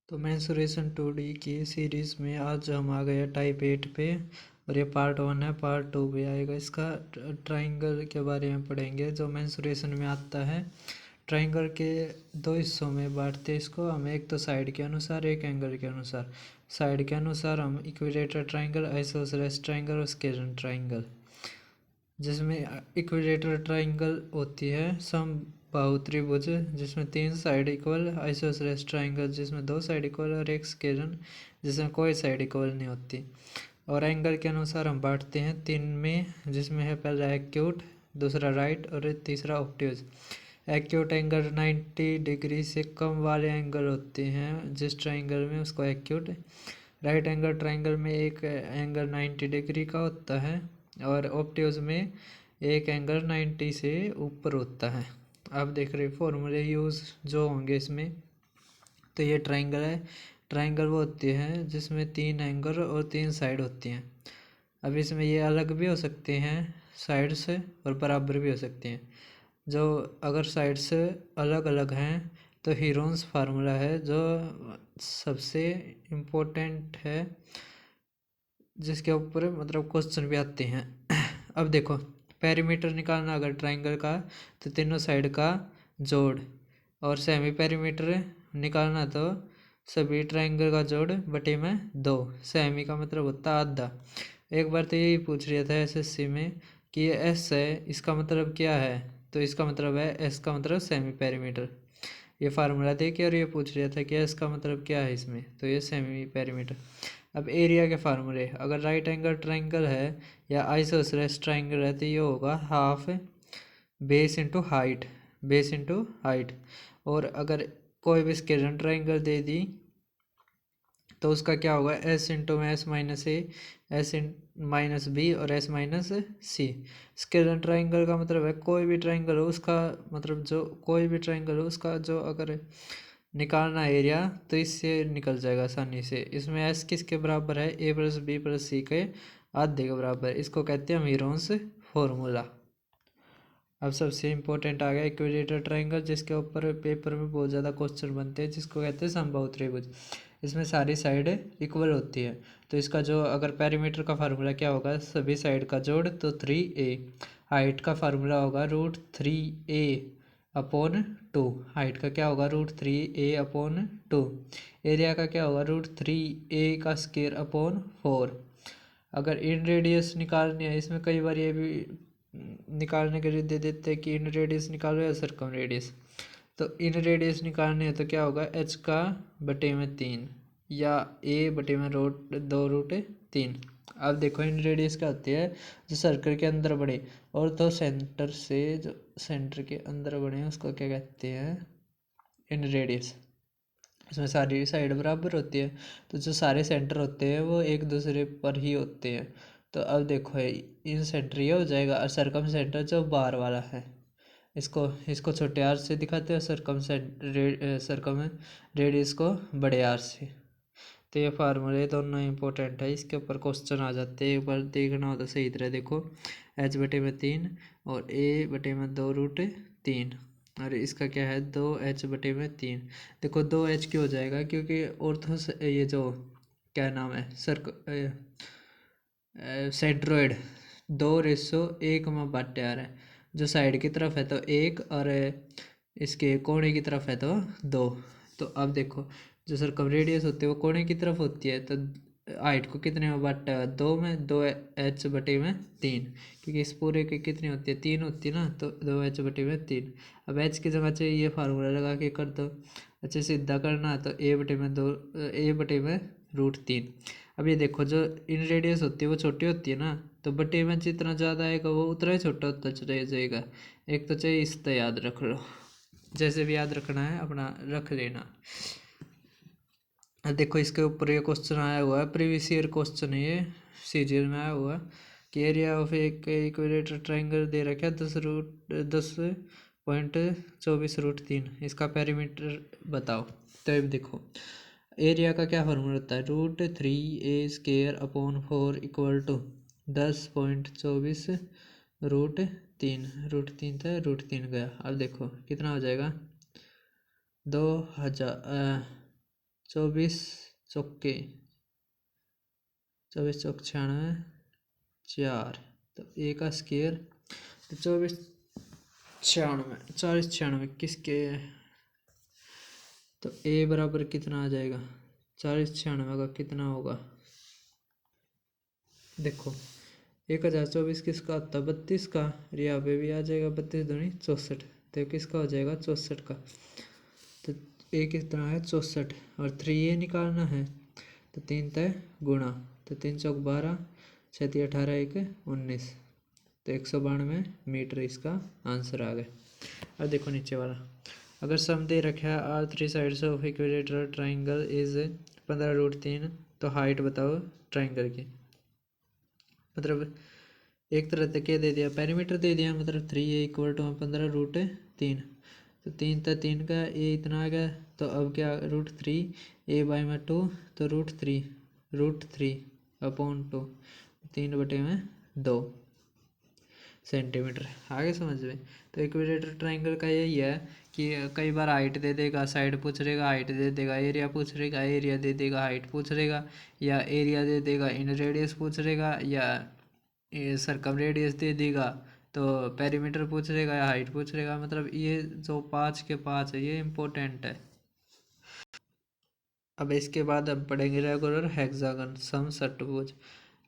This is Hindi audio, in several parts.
तो मेंसुरेशन 2D की सीरीज़ में आज हम आ गए टाइप 8 पे। और ये पार्ट 1 है, पार्ट 2 भी आएगा। इसका ट्राइंगल के बारे में पढ़ेंगे जो मेंसुरेशन में आता है। ट्राइंगल के दो हिस्सों में बांटते हैं इसको हम, एक तो साइड के अनुसार, एक एंगल के अनुसार। साइड के अनुसार हम इक्विलेटरल ट्राइंगल, आइसोसेलेस ट्राइंगल और स्केलर ट्राइंगल, जिसमें इक्विलेटरल ट्राइंगल होती है समबाहु त्रिभुज जिसमें 3 साइड इक्वल, आइसोसेलेस ट्राइंगल जिसमें 2 साइड इक्वल और एक स्केलर जिसमें कोई साइड इक्वल नहीं होती। और एंगल के अनुसार हम बांटते हैं 3 में, जिसमें है पहला एक्यूट, दूसरा राइट और तीसरा ऑब्ट्यूज। एक्यूट एंगल 90 डिग्री से कम वाले एंगल होते हैं जिस ट्राइंगल में, उसको एक्यूट। राइट एंगल ट्राइंगल में एक एंगल 90 डिग्री का होता है और ऑब्ट्यूज में एक एंगल 90 से ऊपर होता है। आप देख रहे फॉर्मूले यूज़ जो होंगे इसमें। तो ये ट्राइंगल है। ट्राइंगल वो होती है जिसमें 3 एंगल और 3 साइड होती हैं। अब इसमें ये अलग भी हो सकते हैं साइड से और बराबर भी हो सकते हैं। जो अगर साइड से अलग अलग हैं तो हीरोन्स फार्मूला है जो सबसे इम्पोर्टेंट है, जिसके ऊपर मतलब क्वेश्चन भी आते हैं। अब देखो, पेरीमीटर निकालना अगर ट्राइंगल का तो तीनों साइड का जोड़, और सेमी पेरीमीटर निकालना तो सभी ट्राइंगल का जोड़ बटे में 2। सेमी का मतलब होता है आधा। एक बार तो यही पूछ रहा था एसएससी में कि ये एस है, इसका मतलब क्या है, तो इसका मतलब है एस का मतलब सेमी पेरीमीटर। ये फार्मूला दे के और ये पूछ रहा था कि एस का मतलब क्या है इसमें, तो ये सेमी पेरीमीटर। अब एरिया के फार्मूले, अगर राइट एंगल ट्राइंगल है या आइसोसेलेस ट्राइंगल है तो ये होगा half base into height, base into height. और अगर कोई भी स्केलर ट्राइंगल दे दी तो उसका क्या होगा, एस इंटू में एस माइनस ए, एस इन माइनस बी और एस माइनस सी। स्केलर ट्राइंगल का मतलब है कोई भी ट्राइंगल हो उसका, मतलब जो कोई भी ट्राइंगल हो उसका जो अगर निकालना एरिया तो इससे निकल जाएगा आसानी से। इसमें एस किसके बराबर है, ए प्लस बी प्लस सी के आधे के बराबर। इसको कहते हैं हीरोन्स फॉर्मूला। अब सबसे इम्पोर्टेंट आ गया इक्विलेटरल ट्राइंगल, जिसके ऊपर पेपर में बहुत ज़्यादा क्वेश्चन बनते हैं, जिसको कहते हैं समबाहु त्रिभुज। इसमें सारी साइड इक्वल होती है। तो इसका जो अगर पेरीमीटर का फार्मूला क्या होगा, सभी साइड का जोड़ तो 3a। हाइट का फार्मूला होगा √3a अपॉन 2। हाइट का क्या होगा √3a अपॉन 2। एरिया का क्या होगा √3a का स्क्वायर अपॉन 4। अगर इन रेडियस निकालनी है, इसमें कई बार ये भी निकालने के लिए दे देते हैं कि इन रेडियस निकालो या सरकम रेडियस। तो इन रेडियस निकालने है तो क्या होगा, एच का बटे में 3 या ए बटे में √2√3। अब देखो इन रेडियस क्या होती है, जो सर्कल के अंदर बढ़े, और तो सेंटर से जो सेंटर के अंदर बढ़े उसको क्या कहते हैं, इन रेडियस। इसमें सारी साइड बराबर होती है, तो जो सारे सेंटर होते हैं वो एक दूसरे पर ही होते हैं। तो अब देखो इन सेंटर ये हो जाएगा, और सरकम सेंटर जो बार वाला है इसको इसको छोटे आर से दिखाते हैं, सरकम रेडियस को बड़े आर से। तो ये फार्मूले दोनों इंपॉर्टेंट है, इसके ऊपर क्वेश्चन आ जाते हैं। एक बार देखना हो तो सही तरह देखो, एच बटे में 3 और ए बटे में 2√3, और इसका क्या है 2h बटे में 3। देखो 2h क्यों हो जाएगा, क्योंकि ऑर्थो ये जो क्या नाम है सेंट्रोइड 2:1 में बांटे आ रहा है। जो साइड की तरफ है तो 1 और इसके कोने की तरफ है तो 2। तो अब देखो जो सर्कम रेडियस होती है वो कोने की तरफ होती है, तो हाइट को कितने में बांटा है, 2 में, 2h बटे में 3। क्योंकि इस पूरे की कितनी होती है, 3 होती है ना, तो 2h बटे में 3। अब h की जगह चाहिए ये फार्मूला लगा के कर दो। अच्छा सीधा करना है तो a बटे में √3। अब ये देखो जो इन रेडियस होती है वो छोटी होती है ना, तो बटे में जितना ज़्यादा आएगा वो उतना ही छोटा होता चला जाएगा। एक तो चाहिए इस तो याद रख लो, जैसे भी याद रखना है अपना रख लेना। देखो इसके ऊपर ये क्वेश्चन आया हुआ है, प्रीवियस ईयर क्वेश्चन है ये, सीजीएल में आया हुआ है कि एरिया ऑफ एक इक्विलेटरल ट्राइंगल दे रखा है 10.24√3, इसका पेरीमीटर बताओ। तो अब देखो एरिया का क्या फॉर्मूला होता है, √3a² अपॉन 4 इक्वल टू 10.24√3। √3 था, √3 गया। अब देखो कितना हो जाएगा, 2000 24 चौके 24 चौक 96 4, तो ए का स्केयर, तो 24 96 40 96 किसके, तो ए बराबर कितना आ जाएगा, 40 96 का कितना होगा, देखो 1024 किसका होता है, 32 का, और यहाँ पे भी आ जाएगा 32 दूनी 64, तो किसका हो जाएगा 64 का, तो ए कितना है 64, और 3 ये निकालना है, तो 3 तय गुणा, तो 3 चौक 12 6 3 18 1 19, तो 192 मीटर इसका आंसर आ गया। अब देखो नीचे वाला, अगर सम दे रखा है are three sides of equilateral triangle is 15√3, तो हाइट बताओ ट्राइंगल की, मतलब एक तरह से क्या दे दिया, पैरीमीटर दे दिया, मतलब 3 = 15√3, तो 3 का ए इतना आ गया, तो अब क्या √3 a/2, तो √3 अपॉन 2, 3/2 सेंटीमीटर, आगे समझ में। तो इक्विलेटरल ट्राइंगल का यही है कि कई बार हाइट दे देगा, साइड पूछ रहेगा, हाइट दे देगा, एरिया पूछ रहेगा, एरिया दे देगा, हाइट पूछ रहेगा, या एरिया दे देगा, इन रेडियस पूछ रहेगा, या सरकम रेडियस दे देगा, तो पेरीमीटर पूछ रहेगा या हाइट पूछ रहेगा, मतलब ये जो 5 के 5 है ये इम्पोर्टेंट है। अब इसके बाद हम पढ़ेंगे रेगुलर हेक्सागन सम षटभुज।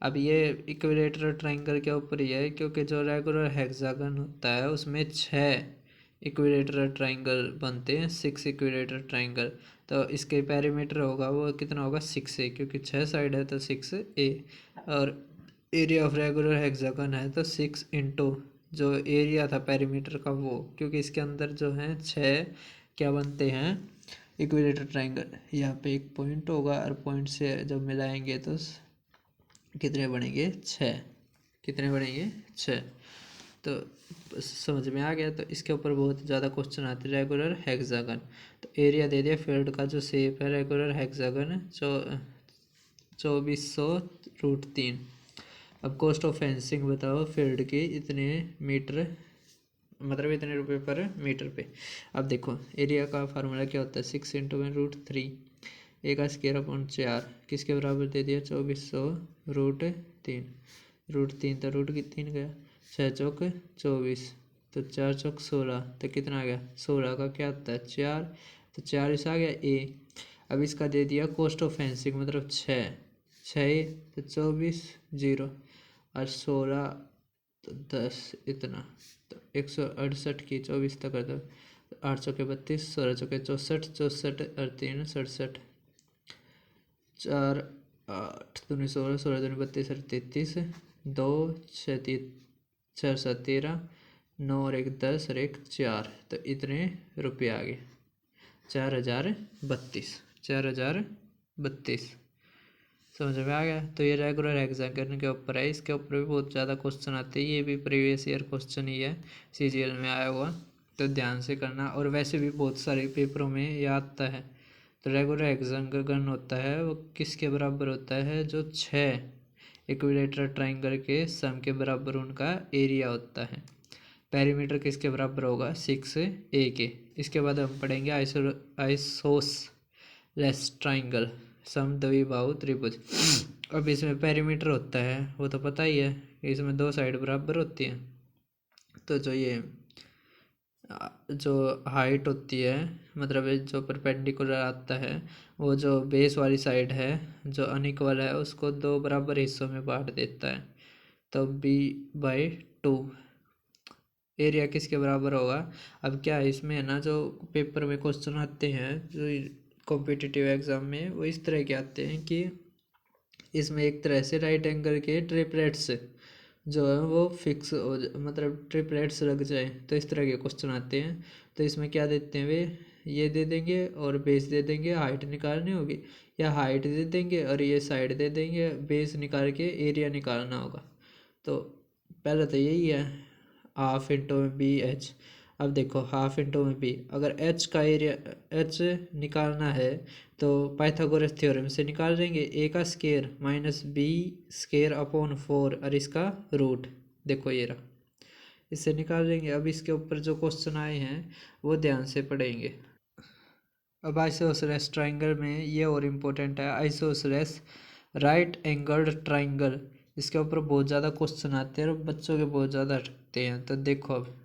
अब ये इक्विलेटरल ट्राइंगल के ऊपर ही है, क्योंकि जो रेगुलर हेक्सागन होता है उसमें 6 इक्विलेटरल ट्राइंगल बनते हैं, 6 इक्विलेटरल ट्राइंगल, तो इसके पेरीमीटर होगा वो कितना होगा 6a, क्योंकि 6 साइड है तो 6a, और एरिया ऑफ रेगुलर हेक्सागन है तो 6 इंटू जो एरिया था पेरीमीटर का वो, क्योंकि इसके अंदर जो है 6 क्या बनते हैं इक्विलेटरल ट्राइंगल, यहाँ पे एक पॉइंट होगा और पॉइंट से जब मिलाएंगे तो कितने बनेंगे 6, कितने बनेंगे 6, तो समझ में आ गया। तो इसके ऊपर बहुत ज़्यादा क्वेश्चन आते हैं, रेगुलर हेक्सागन, तो एरिया दे दिया फील्ड का जो शेप है रेगुलर हेक्सागन 2400√3। अब कॉस्ट ऑफ फेंसिंग बताओ फील्ड की इतने मीटर, मतलब इतने रुपए पर मीटर पे। अब देखो एरिया का फार्मूला क्या होता है, 6 × 1√3, ए का स्क्वायर अपॉन 4 किसके बराबर दे दिया 2400√3, √3 तो रूट की 3 गया, 6 चौक 24, तो 4 चौक 16, तो कितना आ गया 16 का क्या आता है 4, तो 40 आ गया ए। अब इसका दे दिया कॉस्ट ऑफ फेंसिंग मतलब 6 तो 24 0 और 16 तो 10 इतना, तो 168 की 24 तक कर दो, 8 चौके 32, 16 चौके 64, 64 और 3 67, 4 8 दूनी 16, 16 दूनी 32 और 33, 2 6 4 7 13, 9 और 1 10 और 1 4, तो इतने रुपये आ गए 4032। समझ में आ गया। तो ये रेगुलर हेक्सागन के ऊपर है, इसके ऊपर भी बहुत ज़्यादा क्वेश्चन आते हैं, ये भी प्रीवियस ईयर क्वेश्चन ही है, CGL में आया हुआ, तो ध्यान से करना। और वैसे भी बहुत सारे पेपरों में ये आता है। तो रेगुलर हेक्सागन होता है वो किसके बराबर होता है, जो 6 इक्विलेटरल ट्राइंगल के सम के बराबर उनका एरिया होता है। पेरीमीटर किसके बराबर होगा 6a के। इसके बाद हम पढ़ेंगे आइसोसेलेस ट्राइंगल समद्विबाहु त्रिभुज। अब इसमें पेरीमीटर होता है वो तो पता ही है, इसमें 2 साइड बराबर होती हैं, तो जो हाइट होती है मतलब जो परपेंडिकुलर आता है वो जो बेस वाली साइड है जो अनइक्वल है उसको 2 बराबर हिस्सों में बांट देता है, तो b/2 एरिया किसके बराबर होगा। अब क्या है इसमें है ना, जो पेपर में क्वेश्चन आते हैं जो कॉम्पिटिटिव एग्जाम में वो इस तरह के आते हैं कि इसमें एक तरह से राइट एंगल के ट्रिपलेट्स जो है वो फिक्स हो मतलब ट्रिपलेट्स लग जाए, तो इस तरह के क्वेश्चन आते हैं। तो इसमें क्या देते हैं वे, ये दे देंगे और बेस दे देंगे, हाइट निकालनी होगी, या हाइट दे देंगे और ये साइड दे देंगे, बेस निकाल के एरिया निकालना होगा। तो पहले तो यही है हाफ इंटू में बी एच। अब देखो हाफ इंटू में बी, अगर एच का एरिया एच निकालना है तो पाइथागोरस थ्योरम से निकाल देंगे, ए का square minus B square upon 4 और इसका रूट, देखो ये रहा, इससे निकाल देंगे। अब इसके ऊपर जो क्वेश्चन आए हैं वो ध्यान से पढ़ेंगे। अब आइसोसेलेस ट्राइंगल में ये और इम्पोर्टेंट है, आइसोसेलेस राइट एंगल्ड ट्राइंगल। इसके ऊपर बहुत ज़्यादा क्वेश्चन आते हैं और बच्चों के बहुत ज़्यादा अटकते हैं। तो देखो अब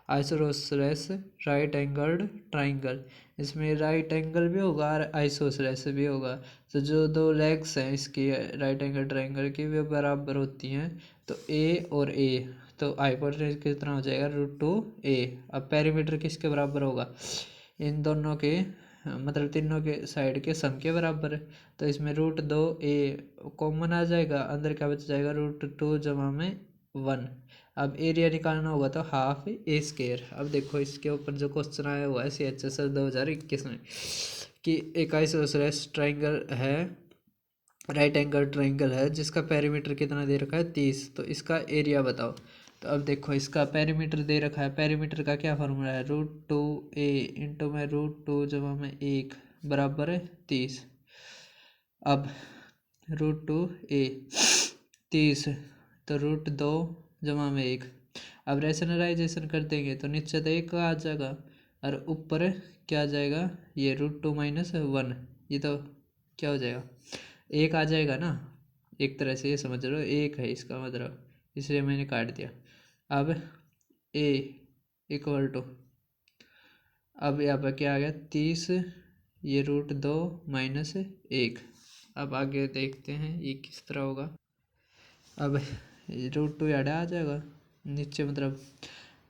आइसोसेलेस राइट एंगल्ड ट्राइंगल, इसमें राइट एंगल भी होगा और आइसोसेलेस भी होगा। तो जो दो लेग्स हैं इसकी राइट एंगल ट्राइंगल की वे बराबर होती हैं। तो ए और ए, तो हाइपोटेन्यूज कितना हो जाएगा √2a। अब पेरीमीटर किसके बराबर होगा, इन दोनों के मतलब तीनों के साइड के सम के बराबर है। तो इसमें √2a कॉमन आ जाएगा, अंदर क्या बच जाएगा √2 जमा में 1। अब एरिया निकालना होगा तो हाफ ए स्क्वायर। अब देखो इसके ऊपर जो क्वेश्चन आया हुआ है CHSL 2021 में कि एक आइसोसेलेस ट्राइंगल है, राइट एंगल ट्राइंगल है जिसका पेरीमीटर कितना दे रखा है 30, तो इसका एरिया बताओ। तो अब देखो इसका पेरीमीटर दे रखा है, पेरीमीटर का क्या फॉर्मूला है √2a इंटू में √2 जमा में 1 बराबर है 30। अब √2a 30 तो √2 जमा में 1। अब रैशनलाइजेशन कर देंगे तो नीचे तो 1 आ जाएगा और ऊपर क्या आ जाएगा ये √2 - 1, ये तो क्या हो जाएगा 1 आ जाएगा ना। एक तरह से ये समझ लो 1 है इसका मतलब, इसलिए मैंने काट दिया। अब a इक्वल टू, अब यहाँ पर क्या आ गया 30, ये √2 - 1। अब आगे देखते हैं ये किस तरह होगा। अब √2 याद आ जाएगा नीचे मतलब,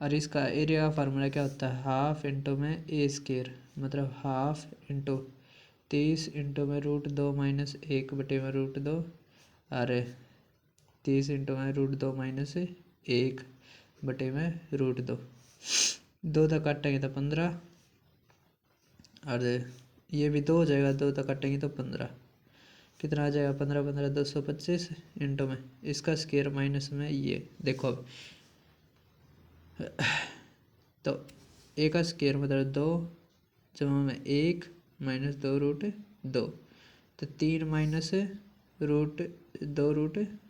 और इसका एरिया का फार्मूला क्या होता है हाफ इंटू में ए स्क्वायर, मतलब हाफ इंटू 30 इंटू में √2 - 1 बटे में √2, अरे 30 इंटू में √2 - 1 बटे में √2, 2 तक काटेंगे तो 15, और ये भी 2 हो जाएगा, 2 तक काटेंगे तो 15, कितना आ जाएगा 15 15 225 इंटू में इसका स्क्वायर माइनस में ये देखो अब तो ए का स्क्वायर मतलब 2 जमा में 1 - 2√2, तो 3 -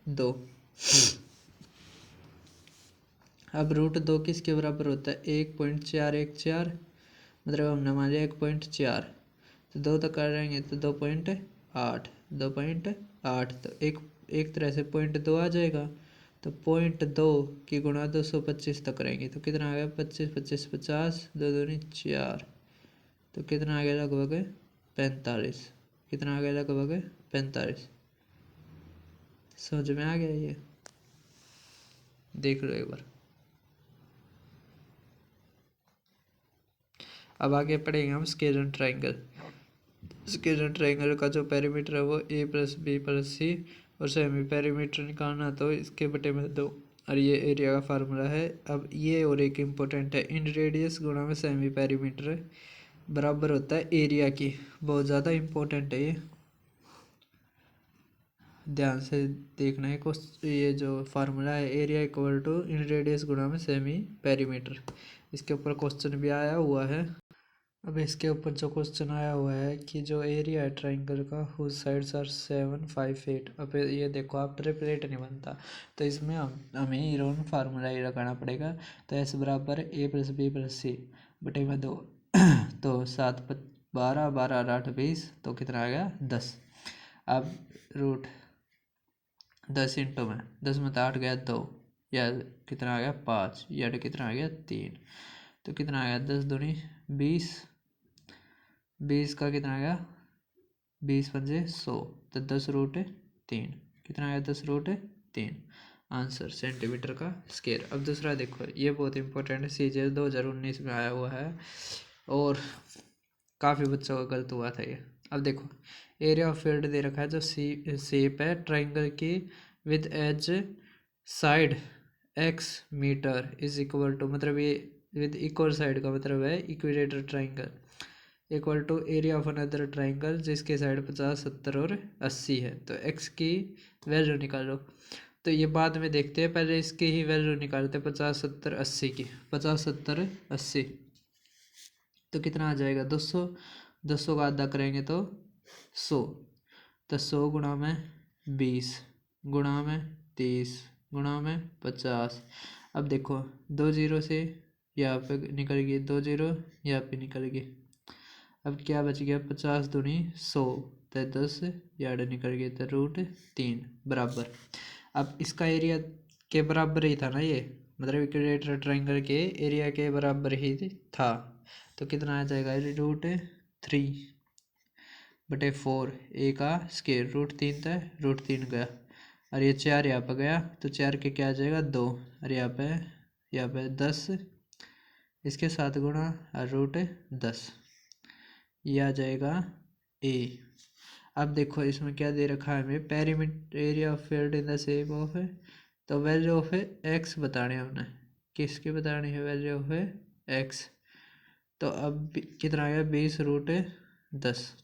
√2 अब √2 किसके बराबर होता है 1.414, मतलब हमने मान लिया 1.4, तो 2 तक करेंगे तो 2.8 2.8, तो एक तरह से 0.2 आ जाएगा। तो 0.2 की गुणा 225 तक करेंगे तो कितना आ गया 25 25 50, 2 दूनी 4, तो कितना आ गया लगभग 45, कितना आ गया लगभग 45। समझ में आ गया ये, देख लो एक बार। अब आगे पढ़ेंगे हम स्केलर ट्राइंगल। स्केलर ट्राइंगल का जो पेरीमीटर है वो a + b + c, और सेमी पेरीमीटर निकालना तो इसके बटे में 2, और ये एरिया का फार्मूला है। अब ये और एक इम्पोर्टेंट है, इन रेडियस गुणा में सेमी पेरीमीटर बराबर होता है एरिया की, बहुत ज़्यादा इम्पोर्टेंट है ये, ध्यान से देखना है। ये जो फार्मूला है area equal to in radius गुणा में सेमी पेरीमीटर, इसके ऊपर क्वेश्चन भी आया हुआ है। अब इसके ऊपर जो क्वेश्चन आया हुआ है कि जो एरिया है ट्राइंगल का हुज साइड्स आर 7 5 8। अब ये देखो आप ट्रिपलेट नहीं बनता, तो इसमें हमें इरोन फार्मूला ही लगाना पड़ेगा। तो S बराबर a + b + c बटे में 2, तो 7 12 12 8 20, तो कितना आ गया 10। अब √10 इंटू में 10 में तो 8 गया 2, या कितना आ गया 5, या कितना आ गया 3, तो कितना आ गया 10 दूनी 20, 20 का कितना आ गया 20 पंजे 100, तो 10√3, कितना आया 10√3 आंसर सेंटीमीटर का स्क्वायर। अब दूसरा देखो, ये बहुत इंपॉर्टेंट है, CGS 2019 में आया हुआ है और काफ़ी बच्चों का गलत हुआ था ये। अब देखो एरिया ऑफ फील्ड दे रखा है, जो शेप है ट्राइंगल की with each side x metre is equal to, मतलब ये विद इक्वल साइड का मतलब है equilateral triangle, equal to area of another triangle जिसके साइड 50 70 और 80 है। तो x की वैल्यू निकालो, तो ये बाद में देखते हैं, पहले इसकी ही वैल्यू निकालते हैं 50 70 80 की। 50 70 80 तो कितना आ जाएगा 200, 200 का आधा करेंगे तो 100, तो 100 गुणा में 20 गुणा में 30 गुणा में 50। अब देखो 2 0 से यहाँ पे निकल गई, 2 0 यहाँ पे निकल गई, अब क्या बच गया, 50 दूनी 100, तो 10 यार्ड निकल गए, तो √3 बराबर। अब इसका एरिया के बराबर ही था ना ये, मतलब इक्विलेटरल ट्रायंगल के एरिया के बराबर ही था, तो कितना आ जाएगा, √3/4, ए का स्केयर √3 था, √3 गया, और ये 4 यहाँ पर गया, तो 4 के क्या आ जाएगा 2, और यहाँ पे 10, इसके साथ गुणा और √10, ये आ जाएगा ए। अब देखो इसमें क्या दे रखा है हमें, perimeter area of field in the shape of, तो वैल्यू ऑफ एक्स बताने हमने, किसकी बतानी है, वैल्यू ऑफ एक्स। तो अब कितना आ गया, 20√10।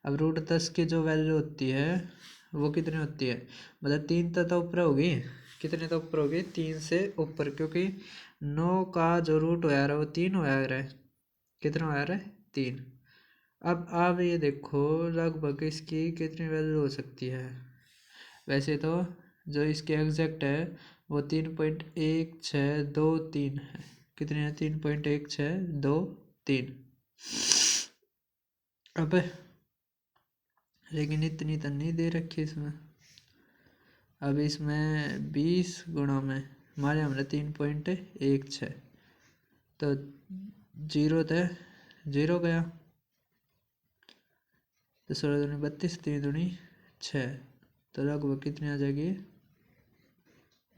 अब √10 की जो वैल्यू होती है वो कितनी होती है, मतलब 3 तो ऊपर होगी, कितने तो ऊपर होगी, 3 से ऊपर, क्योंकि 9 का जो रूट हो रहा है वो 3 हो रहा है, कितना हो रहा है 3। अब आप ये देखो लगभग इसकी कितनी वैल्यू हो सकती है, वैसे तो जो इसके एग्जैक्ट है वो 3.1623 है, कितने है 3.1623। अब लेकिन इतनी तो नहीं दे रखी इसमें, अब इसमें 20 गुणा में हमारे हमने 3.16, तो 0 तो 0 गया, तो 16 दूनी 32, 3 दूनी 6, तो लगभग कितनी आ जाएगी,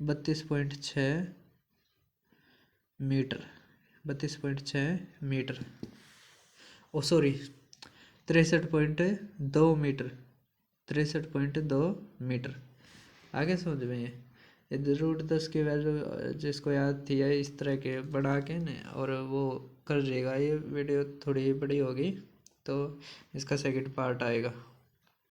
32.6 मीटर, 32.6 मीटर, ओ सॉरी 63.2 मीटर, 63.2 मीटर। आगे समझ में ये √10 की वैल्यू जिसको याद थी या इस तरह के बढ़ा के न, और वो कर लेगा, ये वीडियो थोड़ी बड़ी होगी तो इसका सेकंड पार्ट आएगा।